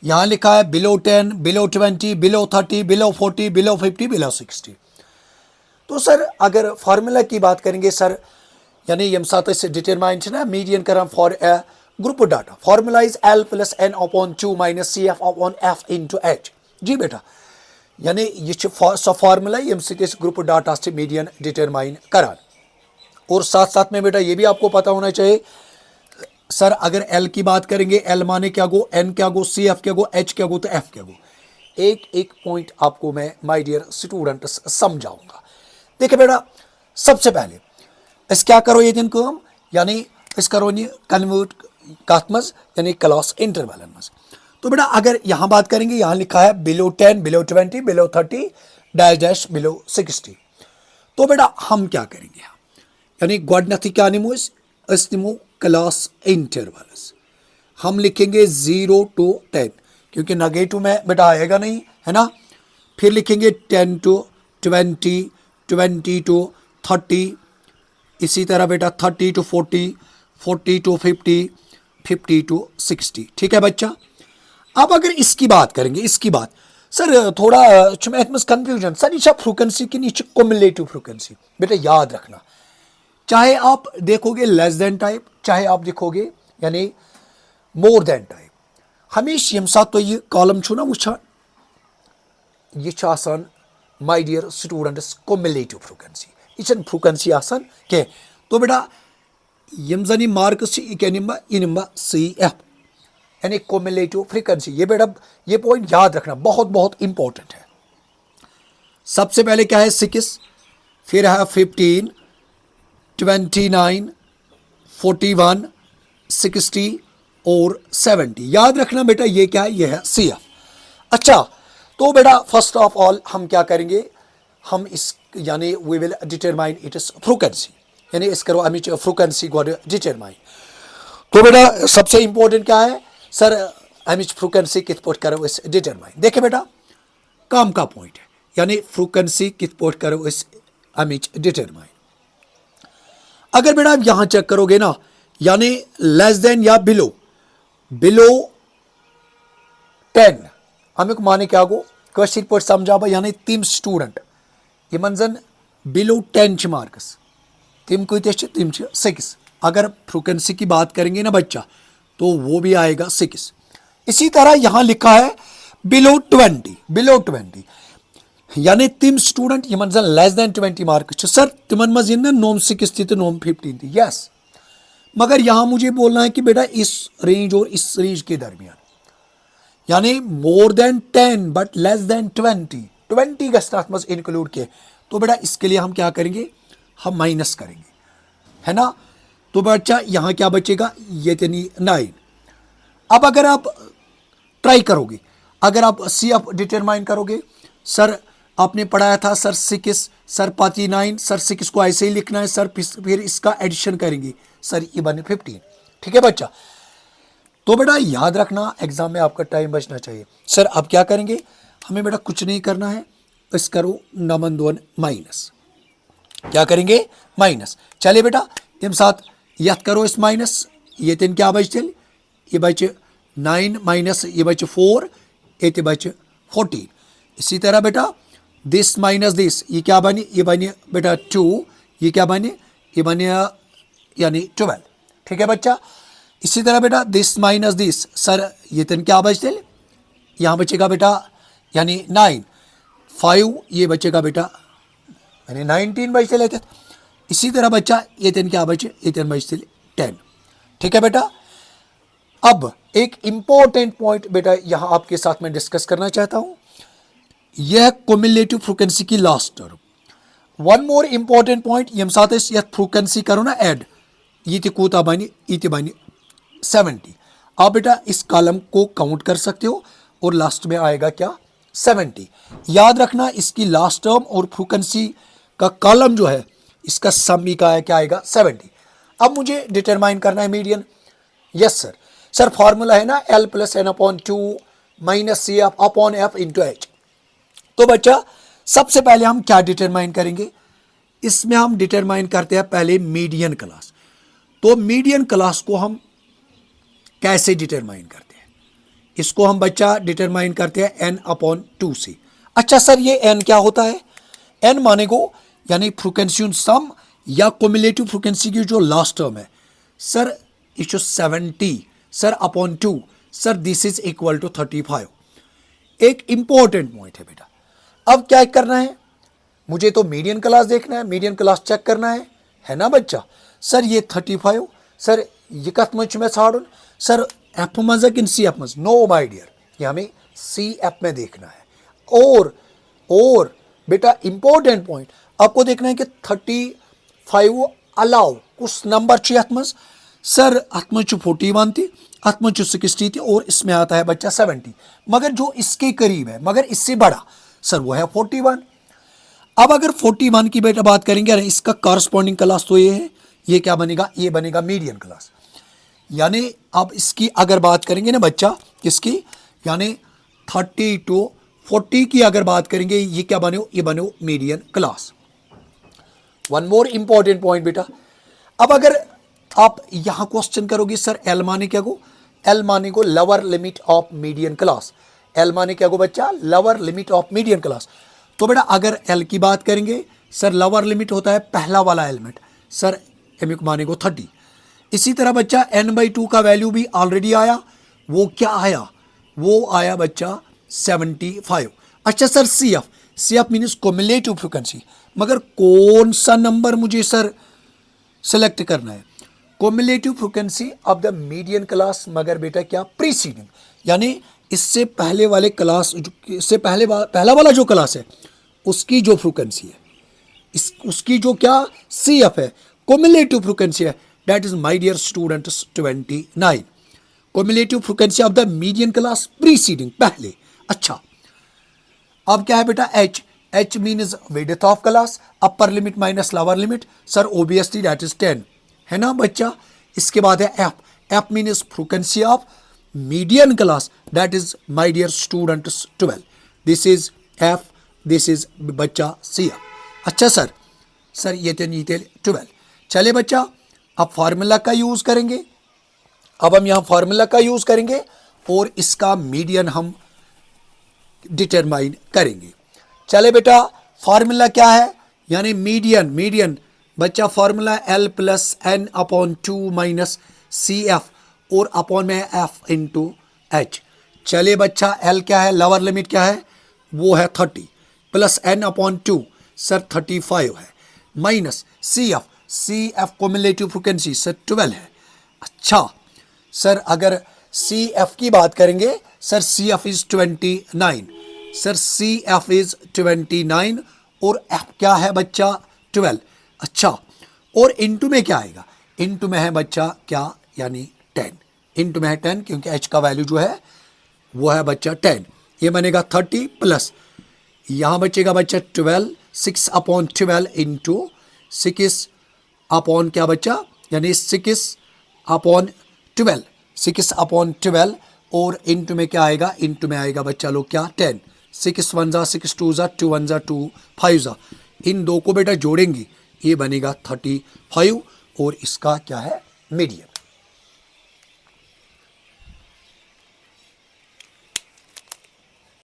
यहाँ लिखा है below 10, below 20, below 30, below 40, below 50, below 60। तो सर अगर फार्मूला की बात करेंगे सर, यानी यम साथ डिटरमाइन ना मीडियन कर for a group data, formula is L plus N upon 2 minus CF upon F into H। जी बेटा, यानी यह सो फार्मूला यम ग्रुप डाटा से मीडियन डिटरमाइन करान। और साथ साथ में बेटा ये भी आपको पता होना चाहिए सर, अगर L की बात करेंगे, L माने क्या गो, N क्या गो, CF क्या गो, H क्या गो, तो F क्या गो। एक एक पॉइंट आपको मैं माय डियर स्टूडेंट्स समझाऊंगा। देखिए बेटा, सबसे पहले इस क्या करो ये दिन काम, यानी इस करो ये कन्वर्ट कथ मज, यानी क्लास इंटरवल मज। तो बेटा अगर यहाँ बात करेंगे, यहाँ लिखा है below 10, below 20, below 30, dash dash below 60। तो बेटा हम क्या करेंगे यहाँ, यानी गोडनथी क्या निमो इस निमो क्लास इंटरवल्स। हम लिखेंगे 0 to 10, क्योंकि नेगेटिव में बेटा आएगा नहीं, है ना। फिर लिखेंगे 10 to 20, 20 to 30, इसी तरह बेटा 30 to 40, 40 to 50, 50 to 60। ठीक है बच्चा। अब अगर इसकी बात करेंगे, इसकी बात सर थोड़ा कंफ्यूजन सर, ये फ्रीक्वेंसी की नीचे कुमुलेटिव फ्रीक्वेंसी। बेटा याद रखना, चाहे आप देखोगे लेस देन टाइप, चाहे आप देखोगे यानी मोर देन टाइप, हमेशा यम साथ तो ये कॉलम छो ना वुछान, यह आसान my dear students cumulative frequency, यह फ्रीक्वेंसी आसान के। तो बेटा यम जन मार्क्स इनिमा CF, यानी कुमुलेटिव फ्रीक्वेंसी। ये बेटा ये पॉइंट याद रखना, बहुत बहुत इंपॉर्टेंट है। सबसे पहले क्या है 6, फिर है 15, 29, 41, 60 और 70। याद रखना बेटा ये क्या है, ये है CF। अच्छा, तो बेटा फर्स्ट ऑफ ऑल हम क्या करेंगे, हम इस यानी we will determine it is frequency, यानी इस करो अमिच फ्रीक्वेंसी को डिटरमाइन। तो बेटा सबसे इंपॉर्टेंट क्या है सर, अमिच फ्रीक्वेंसी कित पोट करो इस डिटरमाइन। देखिए बेटा काम का पॉइंट है, यानी फ्रीक्वेंसी कित पोट करो इस अमिच डिटरमाइन। अगर बेटा आप यहां चेक करोगे ना, यानी लेस देन या बिलो, बिलो 10 अमुक माने क्या गो कशीर पे समझा, यानी तिम स्टूडेंट यमन जन बिलो 10 मार्क्स, तिम कत तिम 6। अगर फ्रीक्वेंसी की बात करेंगे ना बच्चा, तो वो भी आएगा 6। इसी तरह यहां लिखा है बिलो 20, बिलो 20 यानी तिम स्टूडेंट यमन जन लेस देन 20 मार्क्स सर, तिमन मज इन नोम 6 थी नोम 15 थी, यस। मगर यहां मुझे बोलना है कि बेटा इस रेंज और इस रेंज के दरमियान, यानी more than 10 but less than 20 गस्तात मज इंक्लूड किए। तो बेटा इसके लिए हम क्या करेंगे, हम माइनस करेंगे, है ना। तो बच्चा यहाँ क्या बचेगा, ये 9। अब अगर आप ट्राई करोगे, अगर आप CF डिटरमाइन करोगे, सर आपने पढ़ाया था सर 6, सर 49, सर 6 को ऐसे ही लिखना है सर, फिर इसका एडिशन करेंगे सर, ये बने 15। ठीक है बच्चा। तो बेटा याद रखना एग्जाम में आपका टाइम बचना चाहिए। सर अब क्या करेंगे, हमें बेटा कुछ नहीं करना है, इस करो नमन 2 माइनस, क्या करेंगे माइनस। चलिए बेटा तम साथ यथ करो इस माइनस, ये तीन क्या बच तेल, ये बच 9 माइनस ये बच 4, ये बच 14। इसी तरह बेटा दिस माइनस दिस, ये क्या बने, ये बने बेटा 2, ये क्या बने, ये बने यानी 12। ठीक है बच्चा। इसी तरह बेटा दिस माइनस दिस, सर ये तीन क्या बचते, यहाँ बचेगा बेटा यानी 9, 5 ये बचेगा बेटा यानी 19 बचते लेते। इसी तरह बच्चा ये तीन क्या बचे, ये तीन बचते 10। ठीक है बेटा। अब एक इंपॉर्टेंट पॉइंट बेटा यहां आपके साथ में डिस्कस करना चाहता हूं, यह क्युमुलेटिव फ्रीक्वेंसी की last term. One more important point, यम साथ यह फ्रीक्वेंसी करो ना ऐड, ये कूता बनी, ये बनी 70। आप बेटा इस कॉलम को काउंट कर सकते हो और लास्ट में आएगा क्या 70। याद रखना इसकी लास्ट टर्म और फ्रीक्वेंसी का कॉलम जो है इसका सम भी का है क्या आएगा 70। अब मुझे डिटरमाइन करना है median. Yes sir, sir formula है ना L plus N upon 2 minus CF upon F into H। तो बच्चा सबसे पहले हम क्या डिटरमाइन करेंगे, इसमें हम डिटरमाइन करते हैं पहले मीडियन क्लास। तो मीडियन क्लास को हम कैसे डिटरमाइन करते हैं, इसको हम बच्चा डिटरमाइन करते हैं n/2 से। अच्छा सर ये n क्या होता है? n माने को यानी फ्रीक्वेंसी सम या क्युमुलेटिव फ्रीक्वेंसी की जो लास्ट टर्म है सर ये 70 sir upon 2 sir this is equal to 35। एक इंपॉर्टेंट पॉइंट है बेटा। अब क्या करना है, मुझे तो मीडियन क्लास देखना है, मीडियन क्लास चेक करना है ना बच्चा। सर ये 35 सर ये कत मज में छाड़न सर एफ मज कि सी एफ मज? नो माय डियर, ये हमें सी एफ में देखना है। और बेटा इंपॉर्टेंट पॉइंट आपको देखना है कि 35 अलाउ कुछ नंबर अत मज सर अत मज 41 थी, अत मज 60 थी और इसमें आता है बच्चा 70, मगर जो इसके करीब है मगर इससे बड़ा सर वो है 41। अब अगर 41 की बेटा बात करेंगे, अरे इसका कॉरस्पॉन्डिंग क्लास तो ये है, ये क्या बनेगा? ये बनेगा मीडियन क्लास। यानी अब इसकी अगर बात करेंगे ना बच्चा किसकी, यानी 30 to 40 की अगर बात करेंगे, ये क्या बने? ये बने median class. One more important point बेटा, अब अगर आप यहां क्वेश्चन करोगे सर एल माने क्या को? एल माने को lower limit of median class. L माने क्या को बच्चा? Lower limit of median class. तो बेटा अगर एल की बात करेंगे सर लोअर लिमिट होता है पहला वाला एलिमेंट सर एम माने को 30। इसी तरह बच्चा n/2 का वैल्यू भी ऑलरेडी आया, वो क्या आया? वो आया बच्चा 75। अच्छा sir C F means cumulative frequency, मगर कौन सा नंबर मुझे सर सेलेक्ट करना है? Cumulative frequency of the median class, मगर बेटा क्या? प्रीसीडिंग, यानी इससे पहले वाले क्लास, इससे पहला वाला जो क्लास है उसकी जो फ्रीक्वेंसी है, उसकी जो क्या सी एफ है, क्युमुलेटिव फ्रीक्वेंसी है, that is my dear students 29। Cumulative frequency of the median class preceding, पहले। अच्छा अब क्या है बेटा? H means width of class, upper limit minus lower limit sir obviously that is 10, है ना बच्चा। इसके बाद है F means frequency of median class, that is my dear students 12। This is F, this is बच्चा सी एफ। अच्छा sir ये 12। चले बच्चा अब फार्मूला का यूज करेंगे, अब हम यहाँ फार्मूला का यूज करेंगे और इसका मीडियन हम डिटरमाइन करेंगे। चले बेटा फार्मूला क्या है? यानी मीडियन बच्चा formula L + n/2 minus C F और अपॉन में एफ इंटू एच। चले बच्चा L क्या है? लोअर लिमिट क्या है? वो है 30 प्लस n/2 सर 35 है, minus C F cumulative frequency sir 12 है। अच्छा सर अगर सी एफ की बात करेंगे sir C F is 29, sir C F is 29 और एफ क्या है बच्चा? 12। अच्छा और इंटू में क्या आएगा? इंटू में है बच्चा क्या? यानी 10, इंटू में है 10 क्योंकि एच का वैल्यू जो है वो है बच्चा 10। ये बनेगा 30 प्लस यहाँ बचेगा बच्चा 12, 6/12 इंटू 6 अपॉन क्या बच्चा? यानी 6/12, 6/12 और इंटू में क्या आएगा? इंटू में आएगा बच्चा लोग क्या? 10। 6 1 जा 6 2 जा 2 1 जा 2 5 जा, इन दो को बेटा जोड़ेंगे ये बनेगा 35 और इसका क्या है? मीडियन।